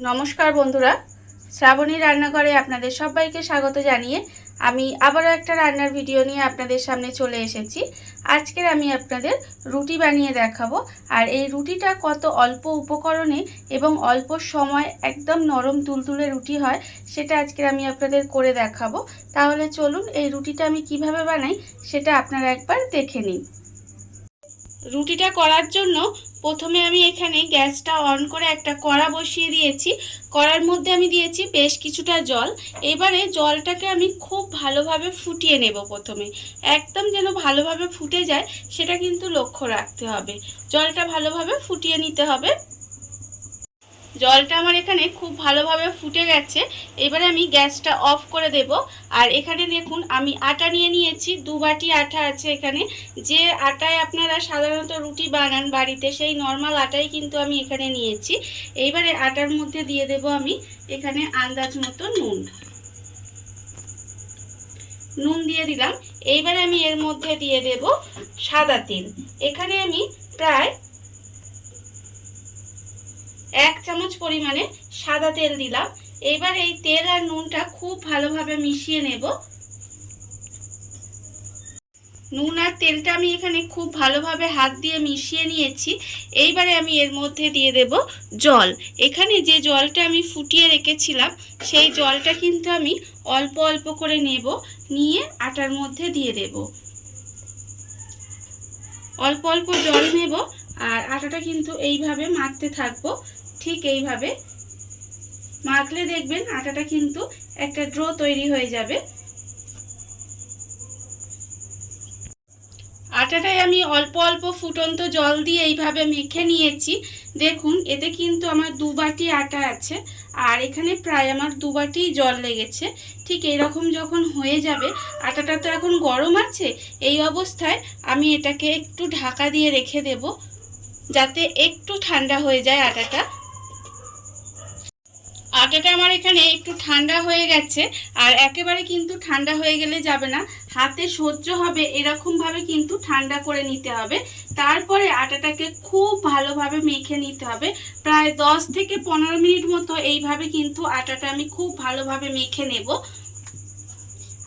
নমস্কার বন্ধুরা, শ্রাবণী রান্নাঘরে আপনাদের সবাইকে স্বাগত জানিয়ে আমি আবারও একটা রান্নার ভিডিও নিয়ে আপনাদের সামনে চলে এসেছি। আজকের আমি আপনাদের রুটি বানিয়ে দেখাবো। আর এই রুটিটা কত অল্প উপকরণে এবং অল্প সময় একদম নরম তুলতুলে রুটি হয় সেটা আজকের আমি আপনাদের করে দেখাবো। তাহলে চলুন এই রুটিটা আমি কিভাবে বানাই সেটা আপনারা একবার দেখে নিন। রুটিটা করার জন্য প্রথমে আমি এখানে গ্যাসটা অন করে একটা কড়া বসিয়ে দিয়েছি। কড়ার মধ্যে আমি দিয়েছি বেশ কিছুটা জল। এবারে জলটাকে আমি খুব ভালোভাবে ফুটিয়ে নেব। প্রথমে একদম যেন ভালোভাবে ফুটে যায় সেটা কিন্তু লক্ষ্য রাখতে হবে। জলটা ভালোভাবে ফুটিয়ে নিতে হবে। জলটা আমার এখানে খুব ভালোভাবে ফুটে গেছে। এবারে আমি গ্যাসটা অফ করে দেব। আর এখানে দেখুন আমি আটা নিয়ে নিয়েছি, 2 বাটি আটা আছে এখানে। যে আটায় আপনারা সাধারণত রুটি বানান বাড়িতে সেই নর্মাল আটাই কিন্তু আমি এখানে নিয়েছি। এইবারে আটার মধ্যে দিয়ে দেব আমি এখানে আন্দাজ মতো নুন দিয়ে দিলাম। এইবারে আমি এর মধ্যে দিয়ে দেব সাদা তেল। এখানে আমি প্রায় 1 চামচ পরিমাণে সাদা তেল দিলাম। এবার এই তেল আর নুনটা খুব ভালোভাবে মিশিয়ে নেব। নুন আর তেলটা আমি এখানে খুব ভালোভাবে হাত দিয়ে মিশিয়ে নিয়েছি। এইবারে আমি এর মধ্যে দিয়ে দেব জল। এখানে যে জলটা আমি ফুটিয়ে রেখেছিলাম সেই জলটা কিন্তু আমি অল্প অল্প করে নেব, নিয়ে আটার মধ্যে দিয়ে দেব। অল্প অল্প জল নেব আর আটাটা কিন্তু এইভাবে মাখতে থাকবো। ঠিক এইভাবে মাখলে দেখবেন আটাটা কিন্তু একটা ড্রো তৈরি হয়ে যাবে। আটাটায় আমি অল্প অল্প ফুটন্ত জল দিয়ে এইভাবে মেখে নিয়েছি। দেখুন এতে কিন্তু আমার 2 বাটি আটা আছে আর এখানে প্রায় আমার 2 বাটি জল লেগেছে। ঠিক এইরকম যখন হয়ে যাবে, আটাটা তো এখন গরম আছে, এই অবস্থায় আমি এটাকে একটু ঢাকা দিয়ে রেখে দেব যাতে একটু ঠান্ডা হয়ে যায় আটাটা। আটাটা আমার এখানে একটু ঠান্ডা হয়ে গেছে। আর একেবারে কিন্তু ঠান্ডা হয়ে গেলে যাবে না, হাতে সহ্য হবে এরকমভাবে কিন্তু ঠান্ডা করে নিতে হবে। তারপরে আটাটাকে খুব ভালোভাবে মেখে নিতে হবে। প্রায় 10 থেকে 15 মিনিট মতো এইভাবে কিন্তু আটাটা আমি খুব ভালোভাবে মেখে নেব।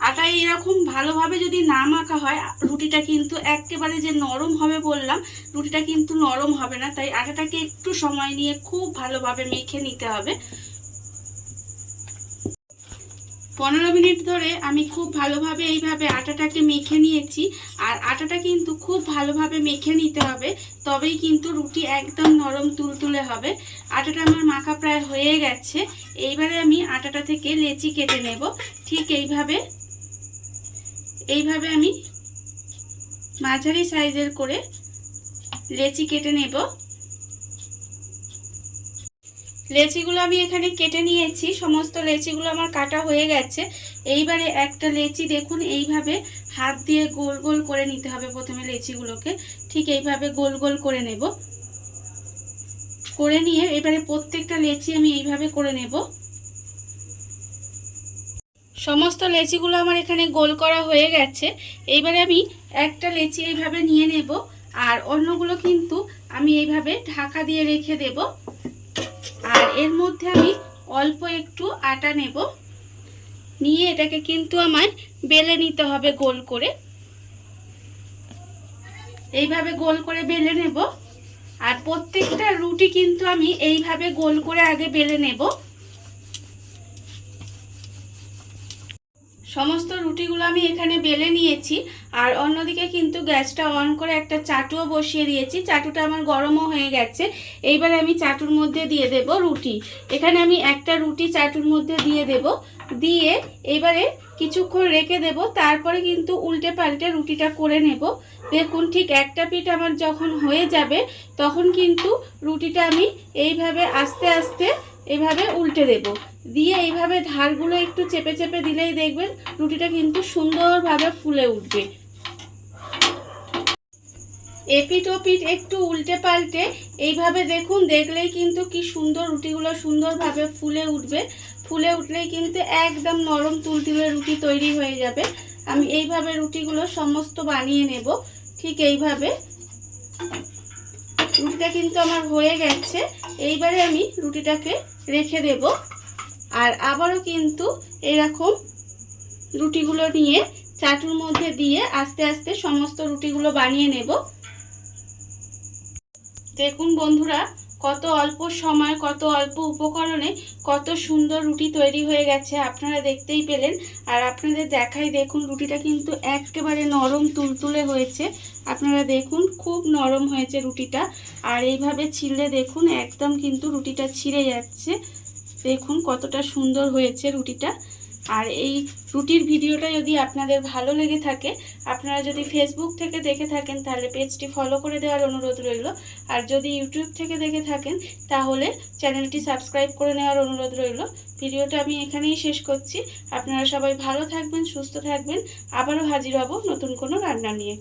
আটা এরকম ভালোভাবে যদি না মাখা হয় রুটিটা কিন্তু একেবারে যে নরম হবে বললাম, রুটিটা কিন্তু নরম হবে না। তাই আটাটাকে একটু সময় নিয়ে খুব ভালোভাবে মেখে নিতে হবে। 15 মিনিট ধরে আমি খুব ভালোভাবে এইভাবে আটাটাকে মেখে নিয়েছি। আর আটাটা কিন্তু খুব ভালোভাবে মেখে নিতে হবে, তবেই কিন্তু রুটি একদম নরম তুলতুলে হবে। আটাটা আমার মাখা প্রায় হয়ে গেছে। এইবারে আমি আটাটা থেকে লেচি কেটে নেব। ঠিক এইভাবে আমি মাঝারি সাইজের করে লেচি কেটে নেব। লেচিগুলো আমি এখানে কেটে নিয়েছি, সমস্ত লেচিগুলো আমার কাটা হয়ে গেছে। এইবারে একটা লেচি দেখুন এইভাবে হাত দিয়ে গোল গোল করে নিতে হবে। প্রথমে লেচিগুলোকে ঠিক এইভাবে গোল গোল করে নেব। করে নিয়ে এবারে প্রত্যেকটা লেচি আমি এইভাবে করে নেব। সমস্ত লেচিগুলো আমার এখানে গোল করা হয়ে গেছে। এইবারে আমি একটা লেচি এইভাবে নিয়ে নেব আর অন্যগুলো কিন্তু আমি এইভাবে ঢাকা দিয়ে রেখে দেব। আর এর মধ্যে আমি অল্প একটু আটা নেব, নিয়ে এটাকে কিন্তু আমায় বেলে নিতে হবে গোল করে। এইভাবে গোল করে বেলে নেব। আর প্রত্যেকটা রুটি কিন্তু আমি এইভাবে গোল করে আগে বেলে নেব। সমস্ত রুটিগুলো আমি এখানে বেলে নিয়েছি। আর অন্যদিকে কিন্তু গ্যাসটা অন করে একটা চাটুও বসিয়ে দিয়েছি। চাটুটা আমার গরমও হয়ে গেছে। এইবারে আমি চাটুর মধ্যে দিয়ে দেব রুটি। এখানে আমি একটা রুটি চাটুর মধ্যে দিয়ে দেব। দিয়ে এবারে কিছুক্ষণ রেখে দেব। তারপরে কিন্তু উল্টে পাল্টে রুটিটা করে নেব। দেখুন ঠিক একটা পিঠ আমার যখন হয়ে যাবে তখন কিন্তু রুটিটা আমি এইভাবে আস্তে আস্তে এইভাবে উল্টে দেব। দিয়ে এইভাবে ধারগুলো একটু চেপে চেপে দিলেই দেখবেন রুটিটা কিন্তু সুন্দরভাবে ফুলে উঠবে। এপিঠ ওপিঠ একটু উল্টে পাল্টে এইভাবে দেখুন, দেখলেই কিন্তু কি সুন্দর রুটিগুলো সুন্দরভাবে ফুলে উঠবে। ফুলে উঠলেই কিন্তু একদম নরম তুলতুলে রুটি তৈরি হয়ে যাবে। আমি এইভাবে রুটিগুলো সমস্ত বানিয়ে নেব। ঠিক এইভাবে রুটিটা কিন্তু আমার হয়ে গেছে। এইবারে আমি রুটিটাকে রেখে দেব। আর আবারও কিন্তু এরকম রুটিগুলো নিয়ে চাটুর মধ্যে দিয়ে আস্তে আস্তে সমস্ত রুটিগুলো বানিয়ে নেব। দেখুন বন্ধুরা, কত অল্প সময়, কত অল্প উপকরণে কত সুন্দর রুটি তৈরি হয়ে গেছে, আপনারা দেখতেই পেলেন। আর আপনাদের দেখাই, দেখুন রুটিটা কিন্তু একেবারে নরম তুলতুলে হয়েছে। আপনারা দেখুন খুব নরম হয়েছে রুটিটা। আর এইভাবে ছিঁড়লে দেখুন একদম কিন্তু রুটিটা ছিঁড়ে যাচ্ছে। দেখুন কতটা সুন্দর হয়েছে রুটিটা। আর এই রুটির ভিডিওটা যদি আপনাদের ভালো লেগে থাকে, আপনারা যদি ফেসবুক থেকে দেখে থাকেন তাহলে পেজটি ফলো করে দেওয়ার অনুরোধ রইল। আর যদি ইউটিউব থেকে দেখে থাকেন তাহলে চ্যানেলটি সাবস্ক্রাইব করে নেওয়ার অনুরোধ রইল। ভিডিওটা আমি এখানেই শেষ করছি। আপনারা সবাই ভালো থাকবেন, সুস্থ থাকবেন। আবারও হাজির হব নতুন কোনো রান্না নিয়ে।